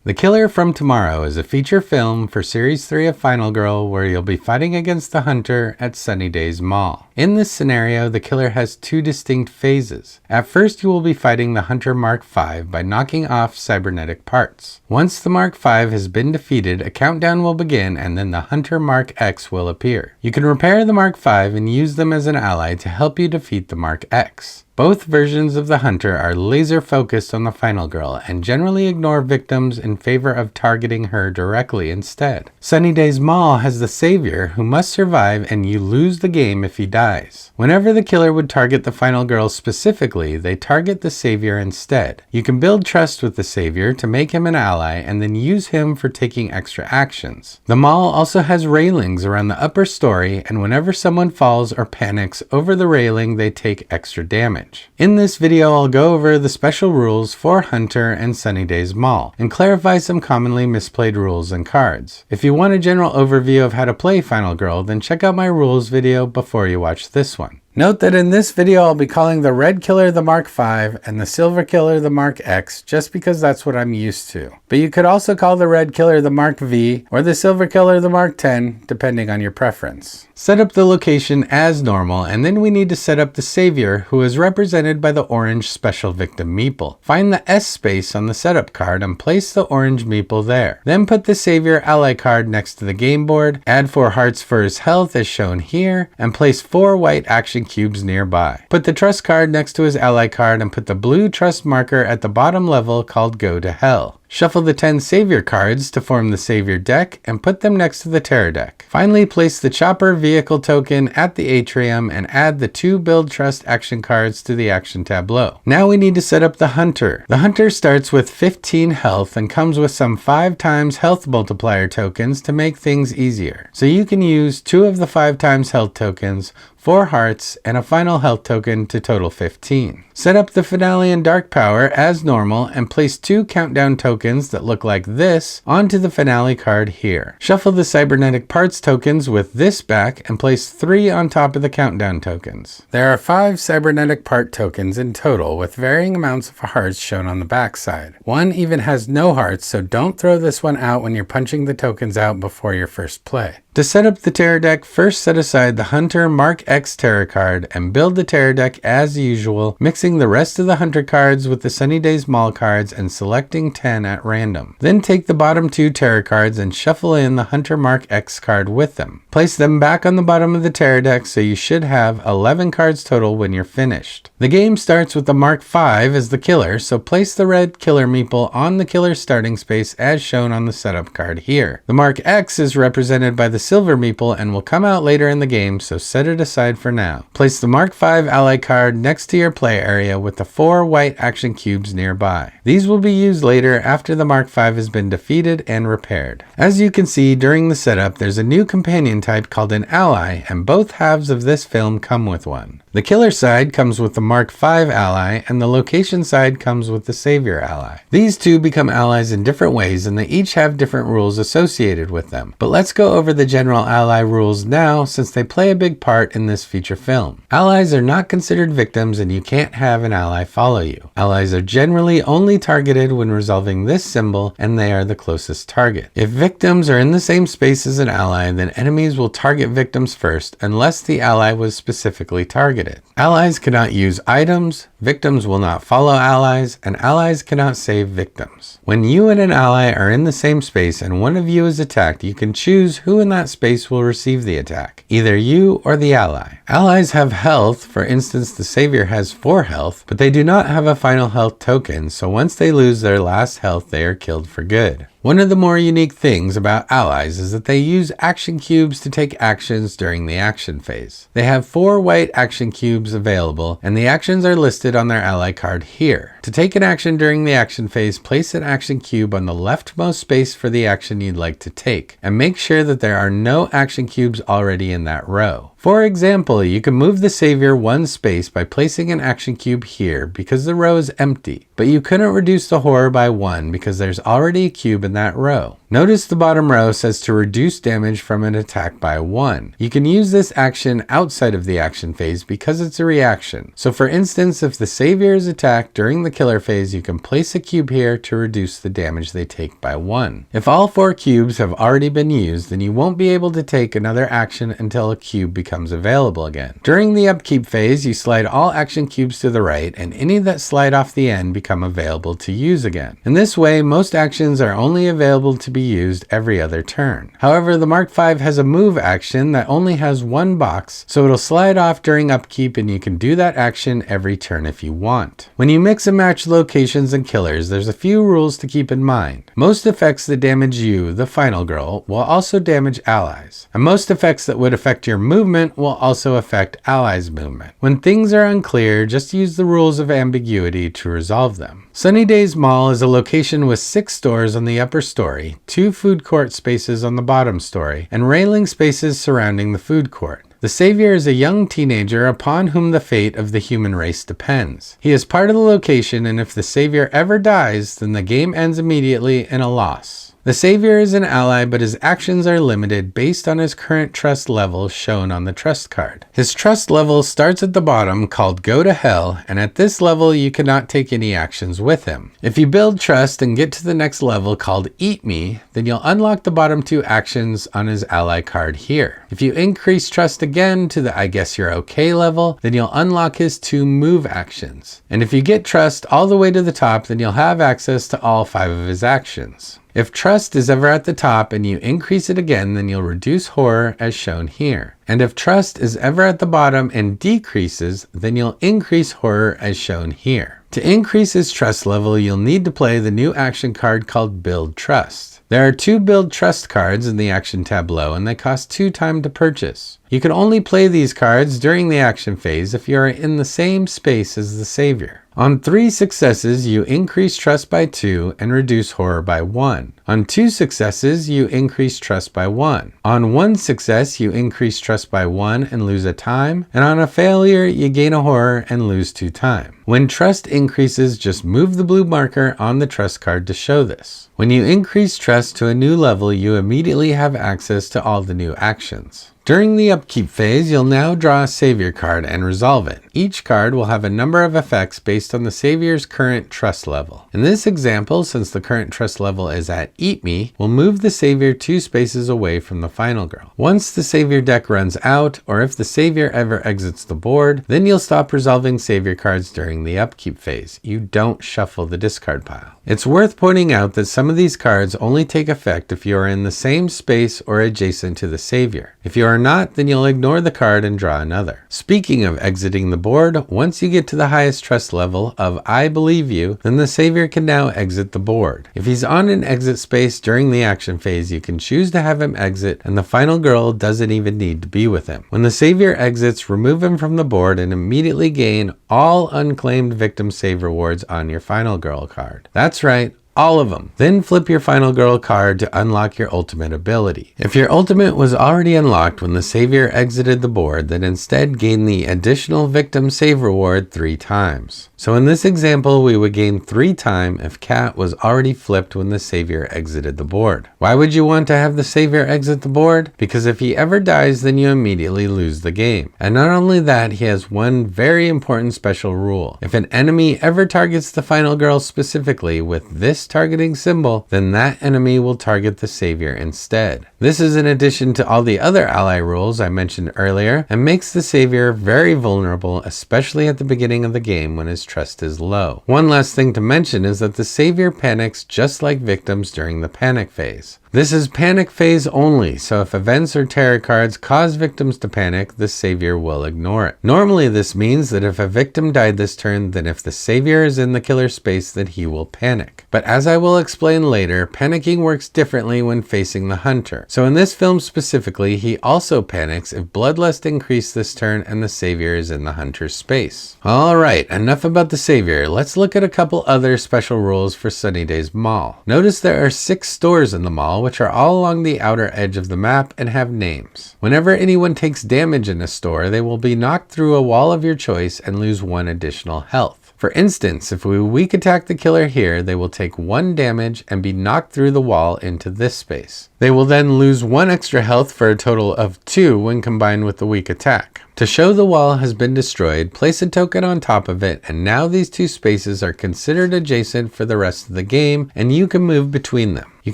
The Killer from Tomorrow is a feature film for Series 3 of Final Girl where you'll be fighting against the Hunter at Sunnydaze Mall. In this scenario, the Killer has two distinct phases. At first, you will be fighting the Hunter Mark V by knocking off cybernetic parts. Once the Mark V has been defeated, a countdown will begin and then the Hunter Mark X will appear. You can repair the Mark V and use them as an ally to help you defeat the Mark X. Both versions of the Hunter are laser focused on the Final Girl and generally ignore victims in favor of targeting her directly instead. Sunnydaze Mall has the Savior who must survive and you lose the game if he dies. Whenever the Killer would target the Final Girl specifically, they target the Savior instead. You can build trust with the Savior to make him an ally and then use him for taking extra actions. The mall also has railings around the upper story, and whenever someone falls or panics over the railing, they take extra damage. In this video, I'll go over the special rules for Hunter and Sunnydaze Mall and clarify some commonly misplayed rules and cards. If you want a general overview of how to play Final Girl, then check out my rules video before you watch this one. Note that in this video I'll be calling the Red Killer the Mark V and the Silver Killer the Mark X just because that's what I'm used to. But you could also call the Red Killer the Mark V or the Silver Killer the Mark X depending on your preference. Set up the location as normal, and then we need to set up the Savior, who is represented by the orange Special Victim meeple. Find the S space on the setup card and place the orange meeple there. Then put the Savior ally card next to the game board, add 4 hearts for his health as shown here, and place 4 white action cubes nearby. Put the trust card next to his ally card and put the blue trust marker at the bottom level called Go to Hell. Shuffle the 10 Savior cards to form the Savior deck and put them next to the Terror deck. Finally, place the Chopper vehicle token at the atrium and add the 2 Build Trust action cards to the action tableau. Now we need to set up the Hunter. The Hunter starts with 15 health and comes with some 5 times health multiplier tokens to make things easier. So you can use 2 of the 5 times health tokens, 4 hearts, and a final health token to total 15. Set up the Finale and Dark Power as normal and place 2 countdown tokens that look like this onto the Finale card here. Shuffle the Cybernetic Parts tokens with this back and place 3 on top of the countdown tokens. There are 5 Cybernetic Part tokens in total with varying amounts of hearts shown on the back side. One even has no hearts, so don't throw this one out when you're punching the tokens out before your first play. To set up the Terror deck, first set aside the Hunter Mark X Terror card and build the Terror deck as usual, mixing the rest of the Hunter cards with the Sunnydaze Mall cards and selecting 10 at random. Then take the bottom 2 Terror cards and shuffle in the Hunter Mark X card with them. Place them back on the bottom of the Terror deck so you should have 11 cards total when you're finished. The game starts with the Mark V as the Killer, so place the Red Killer meeple on the Killer starting space as shown on the setup card here. The Mark X is represented by the Silver meeple and will come out later in the game, so set it aside for now. Place the Mark V ally card next to your play area with the 4 white action cubes nearby. These will be used later after the Mark V has been defeated and repaired. As you can see during the setup, there's a new companion type called an ally, and both halves of this film come with one. The Killer side comes with the Mark V ally and the Location side comes with the Savior ally. These two become allies in different ways and they each have different rules associated with them. But let's go over the general ally rules now since they play a big part in this feature film. Allies are not considered victims and you can't have an ally follow you. Allies are generally only targeted when resolving this symbol and they are the closest target. If victims are in the same space as an ally, then enemies will target victims first unless the ally was specifically targeted. Allies cannot use items, victims will not follow allies, and allies cannot save victims. When you and an ally are in the same space and one of you is attacked, you can choose who in that space will receive the attack, either you or the ally. Allies have health, for instance the Savior has 4 health, but they do not have a final health token, so once they lose their last health they are killed for good. One of the more unique things about allies is that they use action cubes to take actions during the action phase. They have 4 white action cubes available and the actions are listed on their ally card here. To take an action during the action phase, place an action cube on the leftmost space for the action you'd like to take and make sure that there are no action cubes already in that row. For example, you can move the Savior 1 space by placing an action cube here because the row is empty, but you couldn't reduce the horror by 1 because there's already a cube in that row. Notice the bottom row says to reduce damage from an attack by 1. You can use this action outside of the action phase because it's a reaction. So for instance, if the Savior is attacked during the killer phase, you can place a cube here to reduce the damage they take by 1. If all 4 cubes have already been used, then you won't be able to take another action until a cube becomes available again. During the upkeep phase, you slide all action cubes to the right, and any that slide off the end become available to use again. In this way, most actions are only available to be used every other turn. However, the Mark V has a move action that only has 1 box, so it'll slide off during upkeep, and you can do that action every turn if you want. When you mix and match locations and killers, there's a few rules to keep in mind. Most effects that damage you, the final girl, will also damage allies, and most effects that would affect your movement will also affect allies' movement. When things are unclear, just use the rules of ambiguity to resolve them. Sunnydaze Mall is a location with 6 stores on the upper story, 2 food court spaces on the bottom story, and railing spaces surrounding the food court. The Savior is a young teenager upon whom the fate of the human race depends. He is part of the location, and if the Savior ever dies, then the game ends immediately in a loss. The Savior is an ally, but his actions are limited based on his current trust level shown on the trust card. His trust level starts at the bottom, called Go to Hell, and at this level you cannot take any actions with him. If you build trust and get to the next level called Eat Me, then you'll unlock the bottom 2 actions on his ally card here. If you increase trust again to the I Guess You're Okay level, then you'll unlock his 2 move actions. And if you get trust all the way to the top, then you'll have access to all 5 of his actions. If trust is ever at the top and you increase it again, then you'll reduce horror as shown here. And if trust is ever at the bottom and decreases, then you'll increase horror as shown here. To increase his trust level, you'll need to play the new action card called Build Trust. There are 2 Build Trust cards in the action tableau, and they cost 2 time to purchase. You can only play these cards during the action phase if you are in the same space as the Savior. On 3 successes, you increase trust by 2 and reduce horror by 1. On 2 successes, you increase trust by 1. On 1 success, you increase trust by 1 and lose a time. And on a failure, you gain a horror and lose 2 time. When trust increases, just move the blue marker on the trust card to show this. When you increase trust to a new level, you immediately have access to all the new actions. During the upkeep phase, you'll now draw a Savior card and resolve it. Each card will have a number of effects based on the Savior's current trust level. In this example, since the current trust level is at Eat Me, we'll move the Savior 2 spaces away from the final girl. Once the Savior deck runs out, or if the Savior ever exits the board, then you'll stop resolving Savior cards during the upkeep phase. You don't shuffle the discard pile. It's worth pointing out that some of these cards only take effect if you are in the same space or adjacent to the Savior. If you are not, then you'll ignore the card and draw another. Speaking of exiting the board, once you get to the highest trust level of I Believe You, then the Savior can now exit the board. If he's on an exit space during the action phase, you can choose to have him exit, and the final girl doesn't even need to be with him. When the Savior exits, remove him from the board and immediately gain all unclaimed victim save rewards on your final girl card. That's right, all of them. Then flip your final girl card to unlock your ultimate ability. If your ultimate was already unlocked when the Savior exited the board, then instead gain the additional victim save reward 3 times. So in this example, we would gain 3 time if Cat was already flipped when the Savior exited the board. Why would you want to have the Savior exit the board? Because if he ever dies, then you immediately lose the game. And not only that, he has one very important special rule. If an enemy ever targets the final girl specifically with this targeting symbol, then that enemy will target the Savior instead. This is in addition to all the other ally rules I mentioned earlier, and makes the Savior very vulnerable, especially at the beginning of the game when his trust is low. One last thing to mention is that the Savior panics just like victims during the panic phase. This is panic phase only, so if events or tarot cards cause victims to panic, the Savior will ignore it. Normally this means that if a victim died this turn, then if the Savior is in the killer space, then he will panic. But as I will explain later, panicking works differently when facing the hunter. So in this film specifically, he also panics if Bloodlust increased this turn and the Savior is in the hunter's space. Alright, enough about the Savior. Let's look at a couple other special rules for Sunnydaze Mall. Notice there are 6 stores in the mall, which are all along the outer edge of the map and have names. Whenever anyone takes damage in a store, they will be knocked through a wall of your choice and lose 1 additional health. For instance, if we weak attack the killer here, they will take 1 damage and be knocked through the wall into this space. They will then lose 1 extra health for a total of 2 when combined with the weak attack. To show the wall has been destroyed, place a token on top of it, and now these 2 spaces are considered adjacent for the rest of the game, and you can move between them. You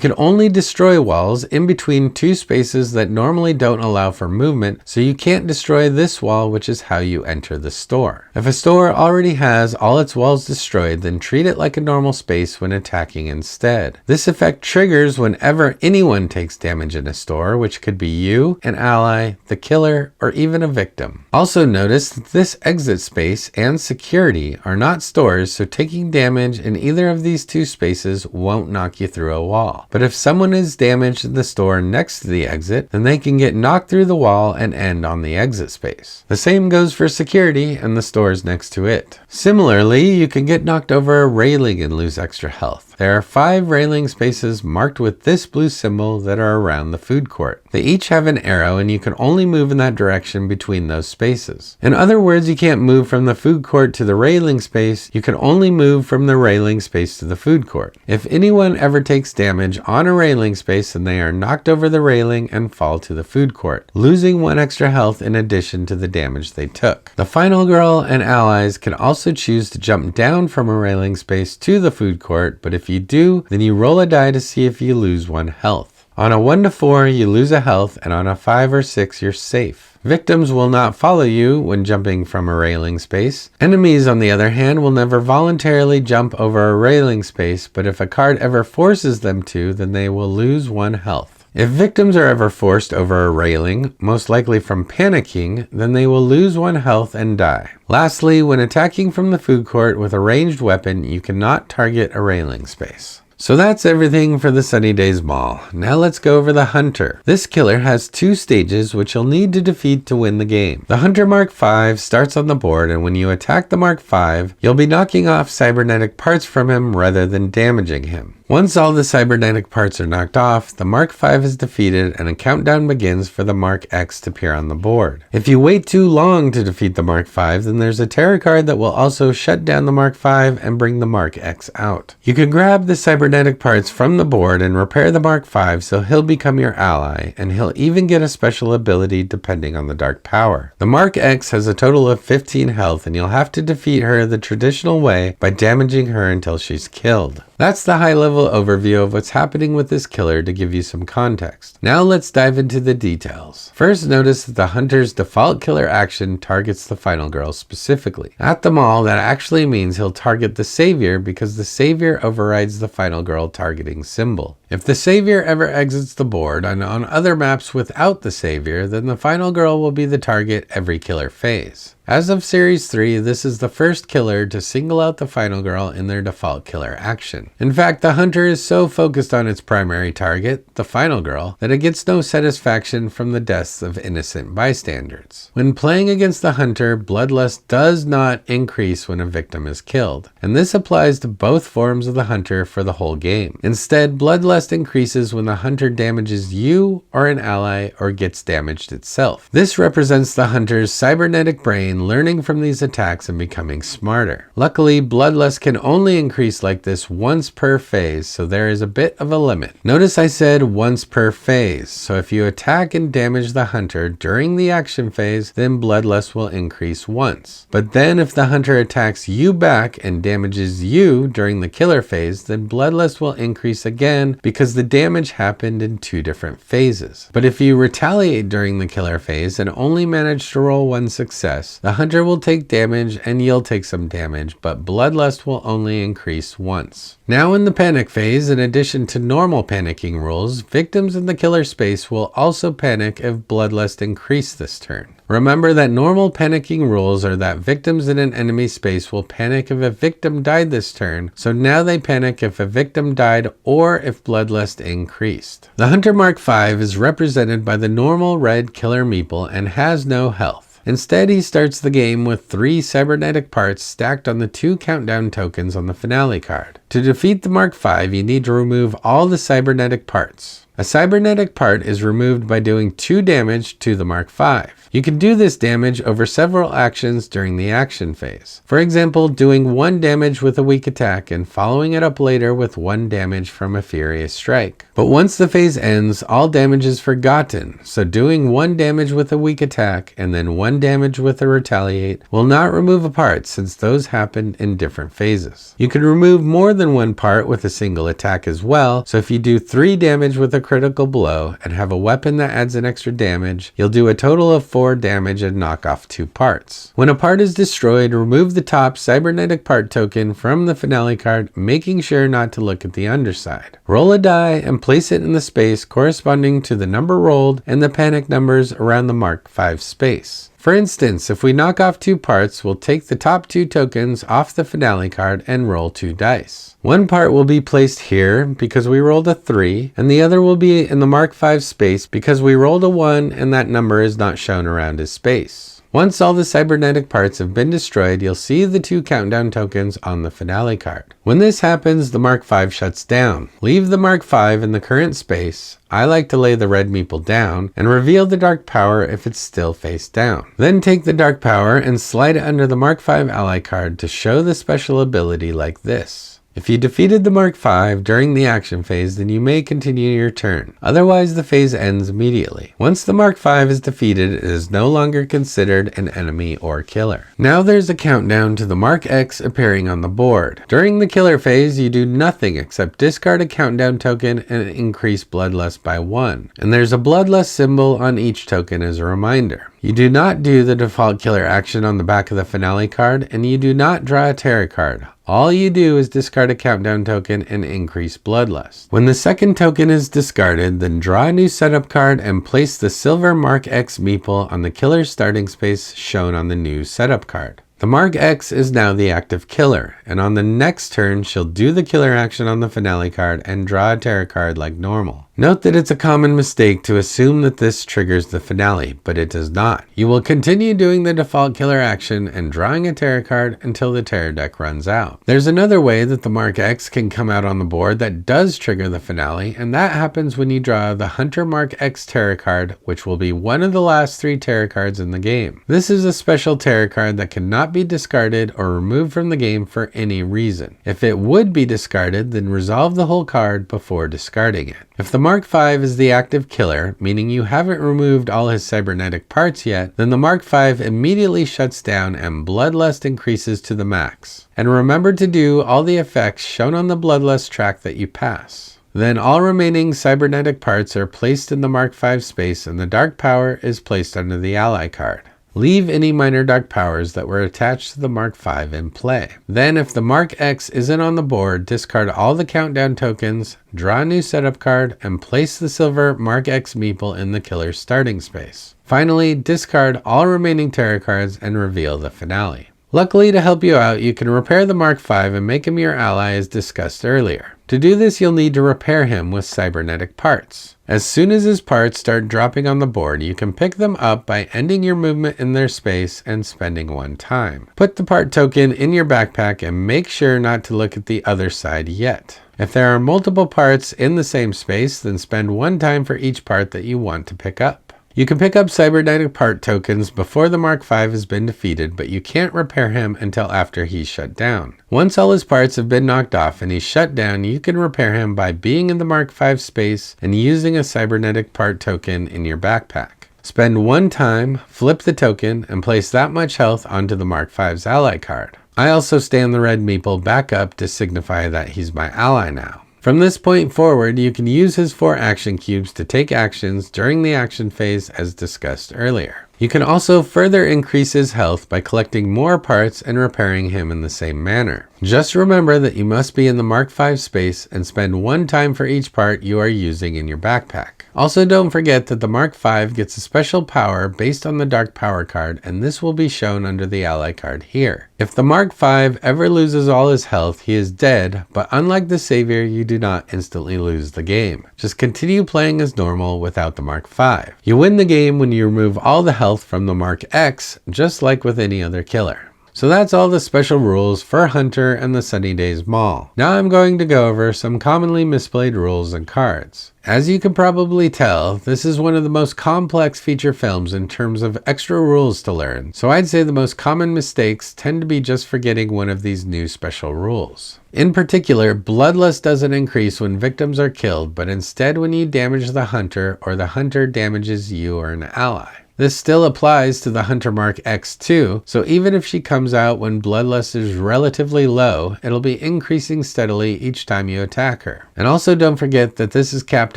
can only destroy walls in between 2 spaces that normally don't allow for movement, so you can't destroy this wall, which is how you enter the store. If a store already has all its walls destroyed, then treat it like a normal space when attacking instead. This effect triggers whenever anyone takes damage in a store, which could be you, an ally, the killer, or even a victim. Also notice that this exit space and security are not stores, so taking damage in either of these 2 spaces won't knock you through a wall. But if someone is damaged in the store next to the exit, then they can get knocked through the wall and end on the exit space. The same goes for security and the stores next to it. Similarly, you can get knocked over a railing and lose extra health. There are 5 railing spaces marked with this blue symbol that are around the food court. They each have an arrow, and you can only move in that direction between those spaces. In other words, you can't move from the food court to the railing space, you can only move from the railing space to the food court. If anyone ever takes damage on a railing space, then they are knocked over the railing and fall to the food court, losing 1 extra health in addition to the damage they took. The final girl and allies can also choose to jump down from a railing space to the food court, but if you do, then you roll a die to see if you lose 1 health. On a 1 to 4, you lose a health, and on a 5 or 6, you're safe. Victims will not follow you when jumping from a railing space. Enemies, on the other hand, will never voluntarily jump over a railing space, but if a card ever forces them to, then they will lose 1 health. If victims are ever forced over a railing, most likely from panicking, then they will lose 1 health and die. Lastly, when attacking from the food court with a ranged weapon, you cannot target a railing space. So that's everything for the Sunnydaze Mall. Now let's go over the Hunter. This killer has 2 stages which you'll need to defeat to win the game. The Hunter Mark V starts on the board, and when you attack the Mark V, you'll be knocking off cybernetic parts from him rather than damaging him. Once all the cybernetic parts are knocked off, the Mark V is defeated and a countdown begins for the Mark X to appear on the board. If you wait too long to defeat the Mark V, then there's a terror card that will also shut down the Mark V and bring the Mark X out. You can grab the cybernetic parts from the board and repair the Mark V so he'll become your ally, and he'll even get a special ability depending on the dark power. The Mark X has a total of 15 health, and you'll have to defeat her the traditional way by damaging her until she's killed. That's the high-level overview of what's happening with this killer to give you some context. Now let's dive into the details. First, notice that the Hunter's default killer action targets the final girl specifically. At the mall, that actually means he'll target the Savior because the Savior overrides the final girl targeting symbol. If the Savior ever exits the board and on other maps without the Savior, then the final girl will be the target every killer phase. As of Series 3, this is the first killer to single out the final girl in their default killer action. In fact, the Hunter is so focused on its primary target, the final girl, that it gets no satisfaction from the deaths of innocent bystanders. When playing against the Hunter, Bloodlust does not increase when a victim is killed, and this applies to both forms of the Hunter for the whole game. Instead, Bloodlust increases when the Hunter damages you or an ally or gets damaged itself. This represents the Hunter's cybernetic brain learning from these attacks and becoming smarter. Luckily, Bloodlust can only increase like this once per phase, so there is a bit of a limit. Notice I said once per phase, so if you attack and damage the Hunter during the action phase, then Bloodlust will increase once. But then if the Hunter attacks you back and damages you during the killer phase, then Bloodlust will increase again because the damage happened in 2 different phases. But if you retaliate during the killer phase and only manage to roll 1 success, the Hunter will take damage and you'll take some damage, but Bloodlust will only increase once. Now in the panic phase, in addition to normal panicking rules, victims in the killer space will also panic if Bloodlust increase this turn. Remember that normal panicking rules are that victims in an enemy space will panic if a victim died this turn, so now they panic if a victim died or if Bloodlust increased. The Hunter Mark V is represented by the normal red killer meeple and has no health. Instead, he starts the game with 3 cybernetic parts stacked on the 2 countdown tokens on the finale card. To defeat the Mark V, you need to remove all the cybernetic parts. A cybernetic part is removed by doing 2 damage to the Mark V. You can do this damage over several actions during the action phase. For example, doing 1 damage with a weak attack and following it up later with 1 damage from a furious strike. But once the phase ends, all damage is forgotten, so doing 1 damage with a weak attack and then 1 damage with a retaliate will not remove a part, since those happen in different phases. You can remove more than 1 part with a single attack as well, so if you do 3 damage with a critical blow and have a weapon that adds an extra damage, you'll do a total of 4 damage and knock off 2 parts. When a part is destroyed, remove the top cybernetic part token from the finale card, making sure not to look at the underside. Roll a die and place it in the space corresponding to the number rolled and the panic numbers around the Mark V space. For instance, if we knock off 2 parts, we'll take the top 2 tokens off the finale card and roll 2 dice. 1 part will be placed here because we rolled a 3, and the other will be in the Mark V space because we rolled a 1 and that number is not shown around his space. Once all the cybernetic parts have been destroyed, you'll see the 2 countdown tokens on the finale card. When this happens, the Mark V shuts down. Leave the Mark V in the current space. I like to lay the red meeple down and reveal the dark power if it's still face down. Then take the dark power and slide it under the Mark V ally card to show the special ability like this. If you defeated the Mark V during the action phase, then you may continue your turn. Otherwise, the phase ends immediately. Once the Mark V is defeated, it is no longer considered an enemy or killer. Now there's a countdown to the Mark X appearing on the board. During the killer phase, you do nothing except discard a countdown token and increase Bloodlust by 1. And there's a Bloodlust symbol on each token as a reminder. You do not do the default killer action on the back of the finale card, and you do not draw a terror card. All you do is discard a countdown token and increase Bloodlust. When the second token is discarded, then draw a new setup card and place the silver Mark X meeple on the killer's starting space shown on the new setup card. The Mark X is now the active killer, and on the next turn she'll do the killer action on the finale card and draw a terror card like normal. Note that it's a common mistake to assume that this triggers the finale, but it does not. You will continue doing the default killer action and drawing a terror card until the terror deck runs out. There's another way that the Mark X can come out on the board that does trigger the finale, and that happens when you draw the Hunter Mark X terror card, which will be one of the last 3 terror cards in the game. This is a special terror card that cannot be discarded or removed from the game for any reason. If it would be discarded, then resolve the whole card before discarding it. If the Mark V is the active killer, meaning you haven't removed all his cybernetic parts yet, then the Mark V immediately shuts down and Bloodlust increases to the max. And remember to do all the effects shown on the Bloodlust track that you pass. Then all remaining cybernetic parts are placed in the Mark V space and the dark power is placed under the ally card. Leave any minor dark powers that were attached to the Mark V in play. Then if the Mark X isn't on the board, discard all the countdown tokens, draw a new setup card, and place the silver Mark X meeple in the killer's starting space. Finally, discard all remaining terror cards and reveal the finale. Luckily, to help you out, you can repair the Mark V and make him your ally as discussed earlier. To do this, you'll need to repair him with cybernetic parts. As soon as his parts start dropping on the board, you can pick them up by ending your movement in their space and spending 1 time. Put the part token in your backpack and make sure not to look at the other side yet. If there are multiple parts in the same space, then spend 1 time for each part that you want to pick up. You can pick up cybernetic part tokens before the Mark V has been defeated, but you can't repair him until after he's shut down. Once all his parts have been knocked off and he's shut down, you can repair him by being in the Mark V space and using a cybernetic part token in your backpack. Spend 1 time, flip the token, and place that much health onto the Mark V's ally card. I also stand the red meeple back up to signify that he's my ally now. From this point forward, you can use his 4 action cubes to take actions during the action phase as discussed earlier. You can also further increase his health by collecting more parts and repairing him in the same manner. Just remember that you must be in the Mark V space and spend 1 time for each part you are using in your backpack. Also, don't forget that the Mark V gets a special power based on the Dark Power card, and this will be shown under the ally card here. If the Mark V ever loses all his health, he is dead, but unlike the Savior, you do not instantly lose the game. Just continue playing as normal without the Mark V. You win the game when you remove all the health from the Mark X, just like with any other killer. So that's all the special rules for Hunter and the Sunnydaze Mall. Now I'm going to go over some commonly misplayed rules and cards. As you can probably tell, this is one of the most complex feature films in terms of extra rules to learn, so I'd say the most common mistakes tend to be just forgetting one of these new special rules. In particular, Bloodlust doesn't increase when victims are killed, but instead when you damage the hunter or the hunter damages you or an ally. This still applies to the Hunter Mark X too, so even if she comes out when Bloodlust is relatively low, it'll be increasing steadily each time you attack her. And also don't forget that this is capped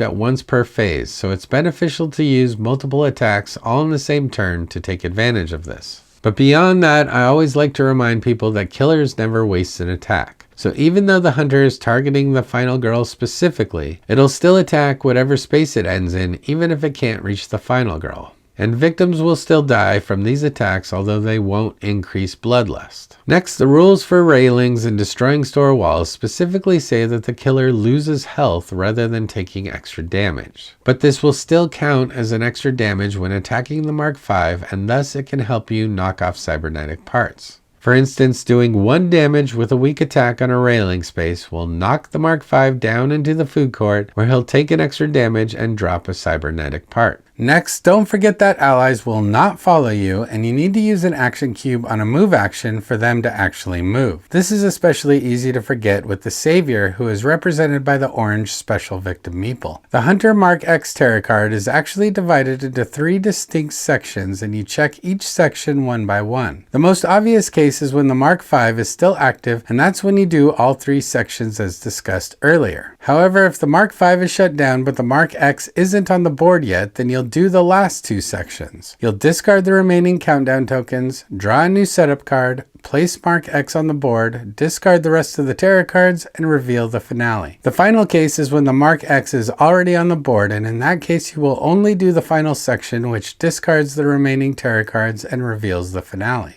at once per phase, so it's beneficial to use multiple attacks all in the same turn to take advantage of this. But beyond that, I always like to remind people that killers never waste an attack. So even though the hunter is targeting the final girl specifically, it'll still attack whatever space it ends in, even if it can't reach the final girl. And victims will still die from these attacks, although they won't increase bloodlust. Next, the rules for railings and destroying store walls specifically say that the killer loses health rather than taking extra damage. But this will still count as an extra damage when attacking the Mark V, and thus it can help you knock off cybernetic parts. For instance, doing 1 damage with a weak attack on a railing space will knock the Mark V down into the food court, where he'll take an extra damage and drop a cybernetic part. Next, don't forget that allies will not follow you, and you need to use an action cube on a move action for them to actually move. This is especially easy to forget with the Savior, who is represented by the orange special victim meeple. The Hunter Mark X tarot card is actually divided into 3 distinct sections, and you check each section one by one. The most obvious case is when the Mark V is still active, and that's when you do all 3 sections as discussed earlier. However, if the Mark V is shut down but the Mark X isn't on the board yet, then you'll do the last 2 sections. You'll discard the remaining countdown tokens, draw a new setup card, place Mark X on the board, discard the rest of the tarot cards, and reveal the finale. The final case is when the Mark X is already on the board, and in that case you will only do the final section, which discards the remaining tarot cards and reveals the finale.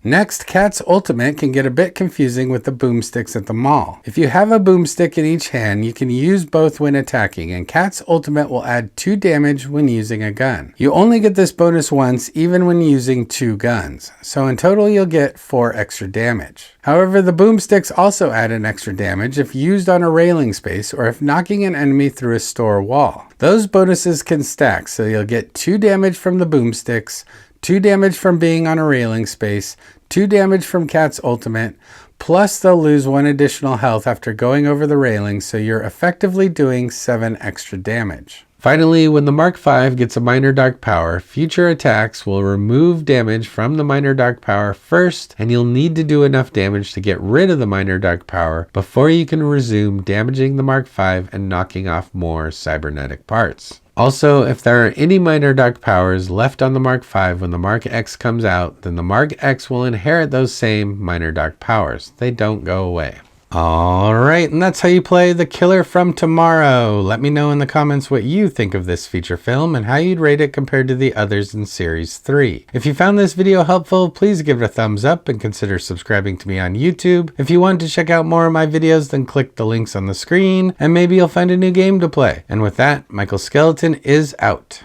Next, Cat's Ultimate can get a bit confusing with the Boomsticks at the mall. If you have a boomstick in each hand, you can use both when attacking, and Cat's Ultimate will add 2 damage when using a gun. You only get this bonus once, even when using 2 guns, so in total you'll get 4 extra damage. However, the Boomsticks also add an extra damage if used on a railing space or if knocking an enemy through a store wall. Those bonuses can stack, so you'll get 2 damage from the Boomsticks, 2 damage from being on a railing space, 2 damage from Cat's Ultimate, plus they'll lose 1 additional health after going over the railing, so you're effectively doing 7 extra damage. Finally, when the Mark V gets a minor dark power, future attacks will remove damage from the minor dark power first, and you'll need to do enough damage to get rid of the minor dark power before you can resume damaging the Mark V and knocking off more cybernetic parts. Also, if there are any minor dark powers left on the Mark V when the Mark X comes out, then the Mark X will inherit those same minor dark powers. They don't go away. Alright, and that's how you play The Killer from Tomorrow. Let me know in the comments what you think of this feature film and how you'd rate it compared to the others in Series 3. If you found this video helpful, please give it a thumbs up and consider subscribing to me on YouTube. If you want to check out more of my videos, then click the links on the screen, and maybe you'll find a new game to play. And with that, Michael Skeleton is out.